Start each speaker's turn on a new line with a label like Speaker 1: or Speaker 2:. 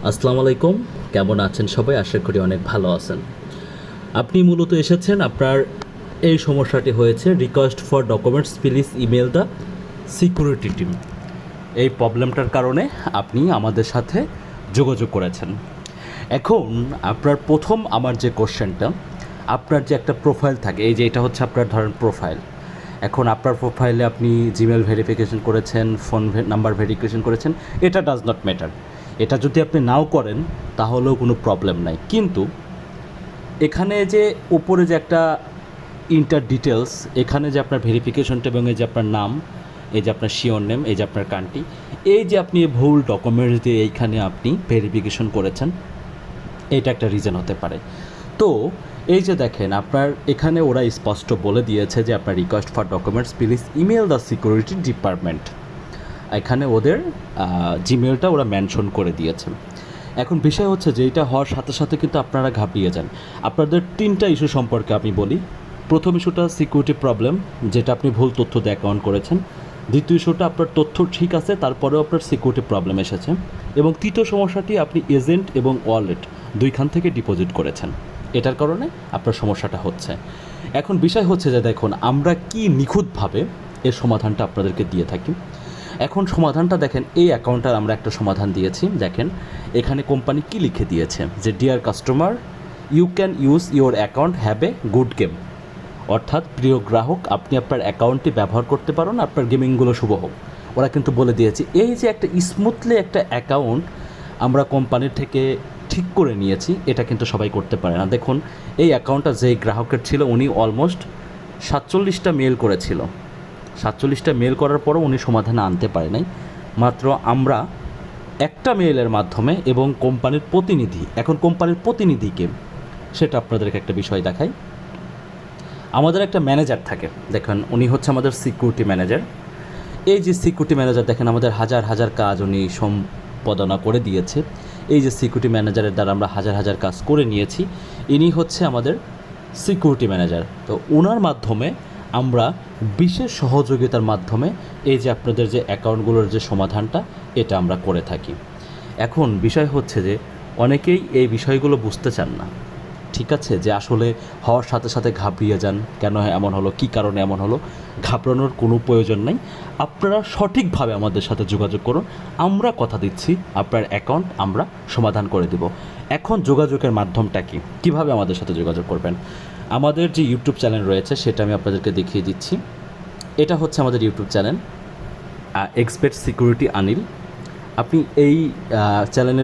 Speaker 1: আসসালামু আলাইকুম, কেমন আছেন সবাই? আশা করি অনেক ভালো আছেন। আপনি মূলত এসেছেন, আপনার এই সমস্যাটি হয়েছে request for documents please email the security team. এই প্রবলেমটার কারণে আপনি আমাদের সাথে যোগাযোগ করেছেন। এখন আপনার প্রথম আমার যে কোশ্চেনটা, আপনার যে একটা প্রোফাইল থাকে, এই যে এটা হচ্ছে আপনার ধরেন প্রোফাইল। এখন আপনার প্রোফাইলে আপনি জিমেল ভেরিফিকেশন করেছেন, ফোন নাম্বার ভেরিফিকেশন করেছেন, এটা ডাজ নট ম্যাটার। এটা যদি আপনি নাও করেন তাহলেও কোনো প্রবলেম নাই, কিন্তু এখানে যে উপরে যে একটা ইন্টার ডিটেলস, এখানে যে আপনার ভেরিফিকেশনটা এবং এই যে আপনার নাম, এই যে আপনার শিওর নেম, এই যে আপনার কান্ট্রি, এই যে আপনি ভুল ডকুমেন্টস দিয়ে এইখানে আপনি ভেরিফিকেশন করেছেন, এটা একটা রিজন হতে পারে। তো এই যে দেখেন, আপনার এখানে ওরা স্পষ্ট বলে দিয়েছে যে আপনার request for documents please email the security department. এখানে ওদের জিমেলটা ওরা মেনশন করে দিয়েছে। এখন বিষয় হচ্ছে যে এটা হওয়ার সাথে সাথে কিন্তু আপনারা ঘাবড়িয়ে যান। আপনাদের তিনটা ইস্যু সম্পর্কে আমি বলি। প্রথম ইস্যুটা সিকিউরিটি প্রবলেম, যেটা আপনি ভুল তথ্য দিয়ে অ্যাকাউন্ট করেছেন। দ্বিতীয় ইস্যুটা আপনার তথ্য ঠিক আছে, তারপরেও আপনার সিকিউরিটি প্রবলেম এসেছে। এবং তৃতীয় সমস্যাটি আপনি এজেন্ট এবং ওয়ালেট দুইখান থেকে ডিপোজিট করেছেন, এটার কারণে আপনার সমস্যাটা হচ্ছে। এখন বিষয় হচ্ছে যে দেখুন, আমরা কি নিখুঁতভাবে এর সমাধানটা আপনাদেরকে দিয়ে থাকি। এখন সমাধানটা দেখেন, এই অ্যাকাউন্টটার আমরা একটা সমাধান দিয়েছি। দেখেন এখানে কোম্পানি কি লিখে দিয়েছে যে dear customer, you can use your account have a good game. অর্থাৎ প্রিয় গ্রাহক, আপনি আপনার অ্যাকাউন্টটি ব্যবহার করতে পারেন, আপনার গেমিংগুলো শুভ হোক। ওরা কিন্তু বলে দিয়েছে এই যে একটা স্মুথলি একটা অ্যাকাউন্ট আমরা কোম্পানির থেকে ঠিক করে নিয়েছি, এটা কিন্তু সবাই করতে পারে না। দেখুন এই অ্যাকাউন্টটা যেই গ্রাহকের ছিল, উনি অলমোস্ট 47টা মেল করেছিল। 47টা মেল করার পরও উনি সমাধানে আনতে পারে নাই। মাত্র আমরা একটা মেইলের মাধ্যমে এবং কোম্পানির প্রতিনিধি, এখন কোম্পানির প্রতিনিধিকে, সেটা আপনাদেরকে একটা বিষয় দেখাই। আমাদের একটা ম্যানেজার থাকে, দেখেন উনি হচ্ছে আমাদের সিকিউরিটি ম্যানেজার। এই যে সিকিউরিটি ম্যানেজার দেখেন, আমাদের হাজার হাজার কাজ উনি সম্পাদনা করে দিয়েছে। এই যে সিকিউরিটি ম্যানেজারের দ্বারা আমরা হাজার হাজার কাজ করে নিয়েছি, ইনি হচ্ছে আমাদের সিকিউরিটি ম্যানেজার। তো ওনার মাধ্যমে আমরা বিশেষ সহযোগিতার মাধ্যমে এই যে আপনাদের যে অ্যাকাউন্টগুলোর যে সমাধানটা, এটা আমরা করে থাকি। এখন বিষয় হচ্ছে যে অনেকেই এই বিষয়গুলো বুঝতে চান না, ঠিক আছে, যে আসলে হওয়ার সাথে সাথে ঘাবড়িয়ে যান, কেন এমন হলো, কী কারণে এমন হলো। ঘাবড়ানোর কোনো প্রয়োজন নেই। আপনারা সঠিকভাবে আমাদের সাথে যোগাযোগ করুন, আমরা কথা দিচ্ছি আপনার অ্যাকাউন্ট আমরা সমাধান করে দেব। এখন যোগাযোগের মাধ্যমটা কি, কীভাবে আমাদের সাথে যোগাযোগ করবেন? আমাদের যে ইউটিউব চ্যানেল রয়েছে সেটা আমি আপনাদেরকে দেখিয়ে দিচ্ছি। এটা হচ্ছে আমাদের ইউটিউব চ্যানেল এক্সপার্ট সিকিউরিটি আনিল। আপনি এই চ্যানেলে